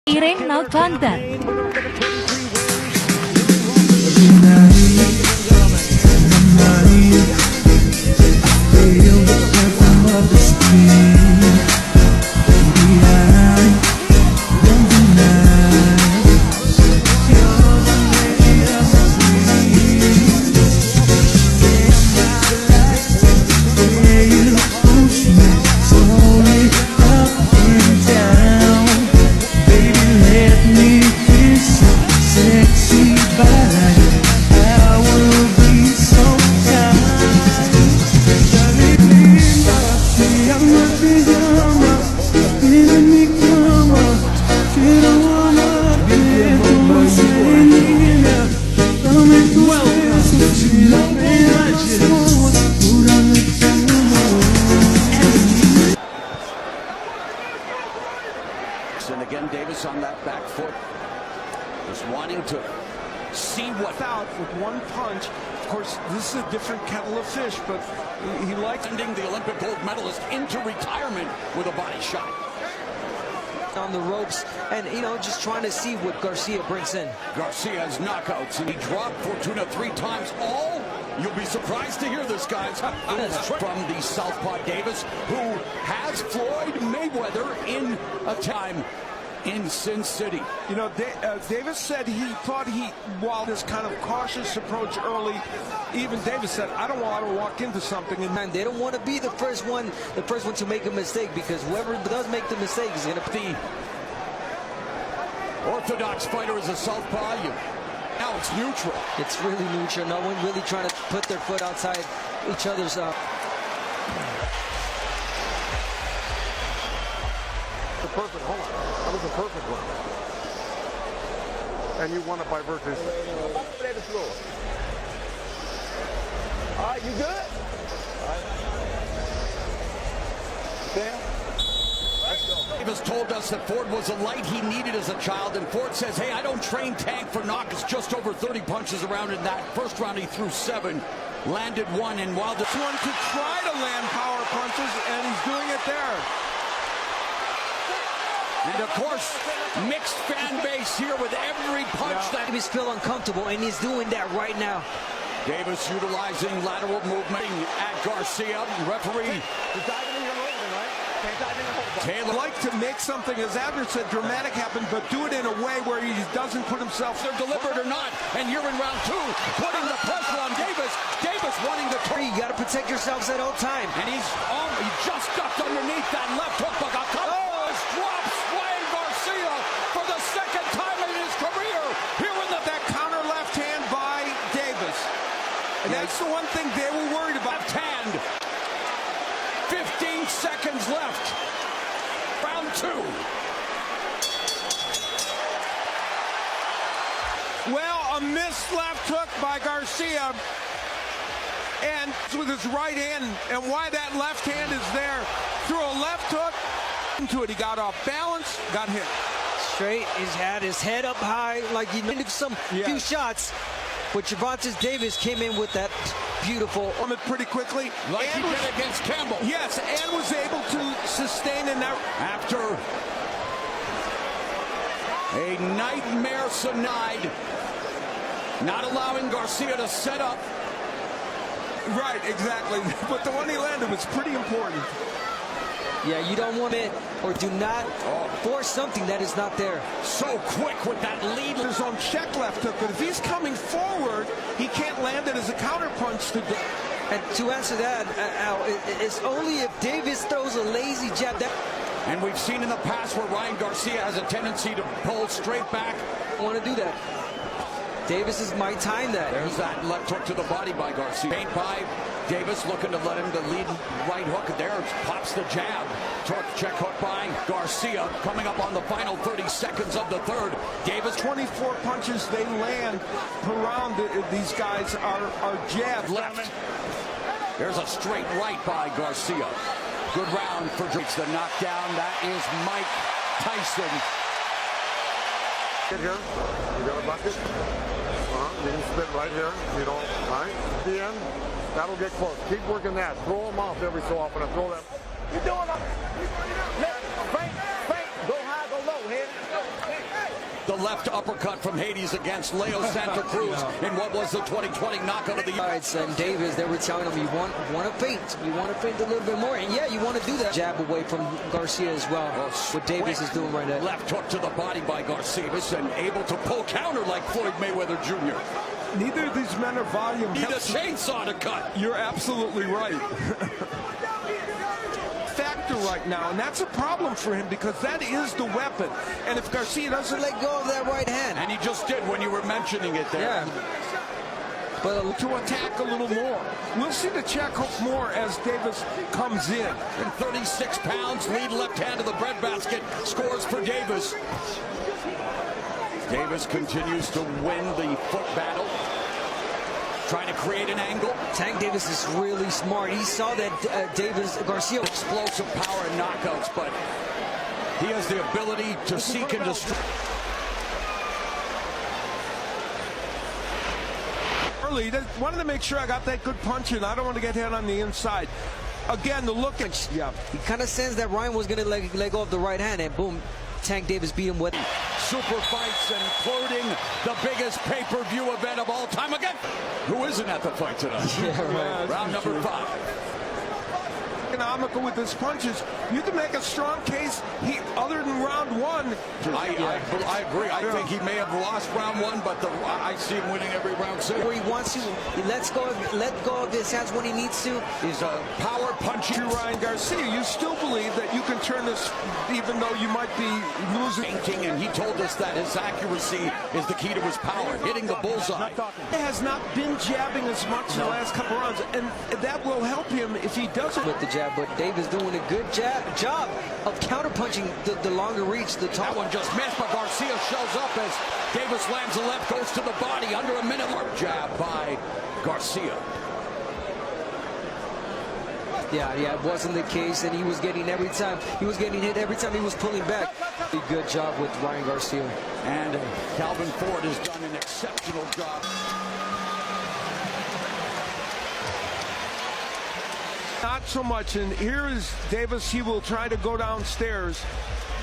Irene Malconda. And again, Davis on that back foot, just wanting to see what out with one punch. Of course, this is a different kettle of fish, but he likes sending the Olympic gold medalist into retirement with a body shot. On the ropes, and just trying to see what Garcia brings in. Garcia's knockouts, and he dropped Fortuna 3 times. All you'll be surprised to hear this, guys. From the southpaw Davis, who has Floyd Mayweather in a time in Sin City. Davis said he thought while this kind of cautious approach early, even Davis said, I don't want to walk into something. And they don't want to be the first one to make a mistake, because whoever does make the mistake is going to be. Orthodox fighter is a southpaw. Now it's neutral. It's really neutral. No one really trying to put their foot outside each other's. Perfect. Hold on. That was a perfect one. And you won it by virtue. All right, you good? All right. Sam? Davis told us that Ford was a light he needed as a child, and Ford says, hey, I don't train tank for knockouts. Just over 30 punches around in that first round. He threw 7, landed 1, and while this one could try to land power punches, and he's doing it there. And of course, mixed fan base here with every punch that he's feel uncomfortable, and he's doing that right now. Davis utilizing lateral movement at Garcia. Referee Taylor like to make something, as Abner said, dramatic happen, but do it in a way where he doesn't put himself. They're deliberate or not, and here in round 2, putting the pressure on Davis. Davis wanting to. You got to protect yourselves at all time. And he just ducked underneath that left hook, but got caught. Drops Wayne Garcia for the second time in his career. Here with that counter left hand by Davis. And that's the one thing they were worried about. Left hand. 15 seconds left. Round 2. Well, a missed left hook by Garcia. And with his right hand, and why that left hand is there. Threw a left hook into it. He got off balance, got hit. Straight, he's had his head up high, like he needed some few shots. But Gervonta Davis came in with that beautiful it pretty quickly. Like he did against Campbell. Yes, and was able to sustain in that. After a nightmare Sinide, not allowing Garcia to set up. Right, exactly. But the one he landed was pretty important. Yeah, you don't want it, or do not force something that is not there. So quick with that lead. His own check left hook, but if he's coming forward, he can't land it as a counter punch. And to answer that, Al, it's only if Davis throws a lazy jab. And we've seen in the past where Ryan Garcia has a tendency to pull straight back. I want to do that. Davis is my time that. There's that left hook to the body by Garcia. Paint by Davis, looking to let him the lead right hook. There pops the jab. Torque check hook by Garcia. Coming up on the final 30 seconds of the third. Davis 24 punches they land per round. These guys are jab left. There's a straight right by Garcia. Good round for Drake's the knockdown. That is Mike Tyson. Get here. You got a bucket. You can spit right here. You know, right? At the end, that'll get close. Keep working that. Throw them off every so often and throw that. You're doing it. Feint. Go high, go low. Head. the left uppercut from Hades against Leo Santa Cruz in what was the 2020 knockout of the year. All right, and Davis, they were telling him, you want to feint. You want to feint a little bit more. And yeah, you want to do that. Jab away from Garcia as well. What Davis is doing right now. Left hook to the body by Garcia and able to pull counter like Floyd Mayweather Jr. Neither of these men are volume. Need a chainsaw to cut. You're absolutely right. Factor right now, and that's a problem for him because that is the weapon. And if Garcia doesn't let go of that right hand, and he just did when you were mentioning it there. Yeah. But to attack a little more. We'll see the check hook more as Davis comes in. And 36 pounds, lead left hand to the breadbasket, scores for Davis. Davis continues to win the foot battle. Trying to create an angle. Tank Davis is really smart. He saw that Garcia. Explosive power and knockouts, but he has the ability to seek and destroy. Early, he wanted to make sure I got that good punch in. I don't want to get hit on the inside. Again, the look. Yeah. He kind of sensed that Ryan was going to let go of the right hand, and boom, Tank Davis beat him with it. Super fights, including the biggest pay-per-view event of all time. Again, who isn't at the fight tonight? Yeah, right. Round number 5. Economical with his punches. You can make a strong case. Other than round 1. I agree. I think he may have lost round 1, but I see him winning every round 6. Where he wants to, he let go of his hands when he needs to. He's a power puncher. To Ryan Garcia, you still believe that you can turn this, even though you might be losing. And he told us that his accuracy is the key to his power, hitting the bullseye. He has not been jabbing as much in the last couple rounds, and that will help him if he doesn't. With the jab, but Davis doing a good job of counterpunching the longer reach, the top. That one just missed, but Garcia shows up as Davis lands the left, goes to the body, under a minute. Jab by Garcia. Yeah, it wasn't the case, and he was getting hit every time he was pulling back. A good job with Ryan Garcia. And Calvin Ford has done an exceptional job. Not so much, and here is Davis. He will try to go downstairs.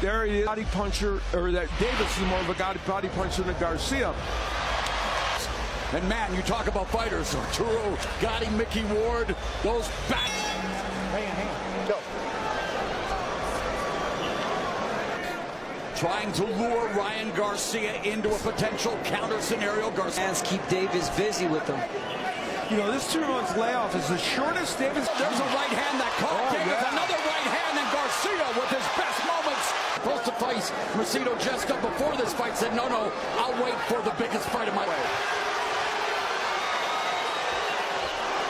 There he is, body puncher, or that Davis is more of a body puncher than Garcia. And man, you talk about fighters, Arturo, Gotti, Mickey Ward, those back. Hand. Go. Trying to lure Ryan Garcia into a potential counter scenario. Fans keep Davis busy with them. You know, this 2-month layoff is the shortest Davis. There's a right hand that caught Davis. Yeah. Another right hand, and Garcia with his best moments. Supposed to face Macedo Jesca before this fight said, no, I'll wait for the biggest fight of my life.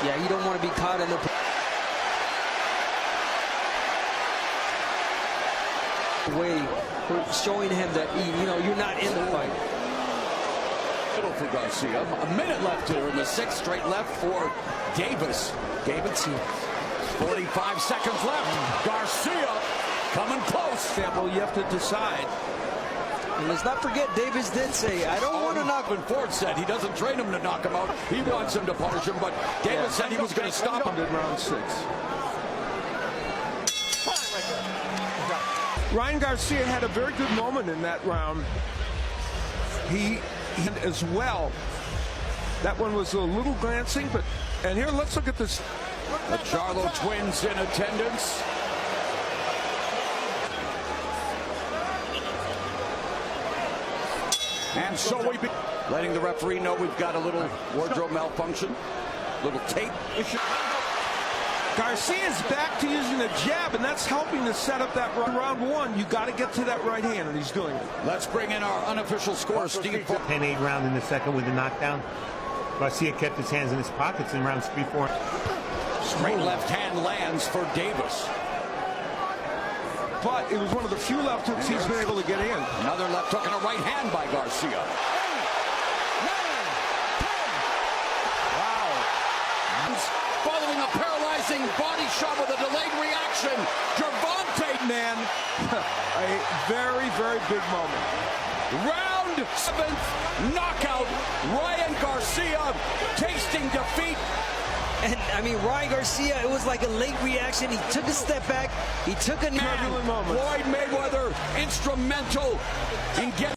Yeah, you don't want to be caught in the way, showing him that you're not in the fight. For Garcia, a minute left here in the 6th straight left for Davis. 45 seconds left. Garcia coming close. Well, you have to decide. And let's not forget, Davis did say, I don't want to knock him. Ford said he doesn't train him to knock him out. He wants him to punish him, but Davis said he was going to stop him. In round 6. Ryan Garcia had a very good moment in that round. He as well. That one was a little glancing, and here, let's look at this. The Charlo twins in attendance. And so we be letting the referee know we've got a little wardrobe malfunction, little tape issue. Garcia's back to using a jab, and that's helping to set up that round 1. You got to get to that right hand, and he's doing it. Let's bring in our unofficial score, Steve. 10-8 round in the second with the knockdown. Garcia kept his hands in his pockets in rounds 3-4. Straight left hand lands for Davis. But it was one of the few left hooks he's been able to get in. Another left hook and a right hand by Garcia. Following a paralyzing body shot with a delayed reaction, Gervonta, man, a very, very big moment. Round 7th knockout. Ryan Garcia tasting defeat. And I mean, Ryan Garcia, it was like a late reaction. He took a step back. He took a turbulent moment. Floyd Mayweather instrumental in getting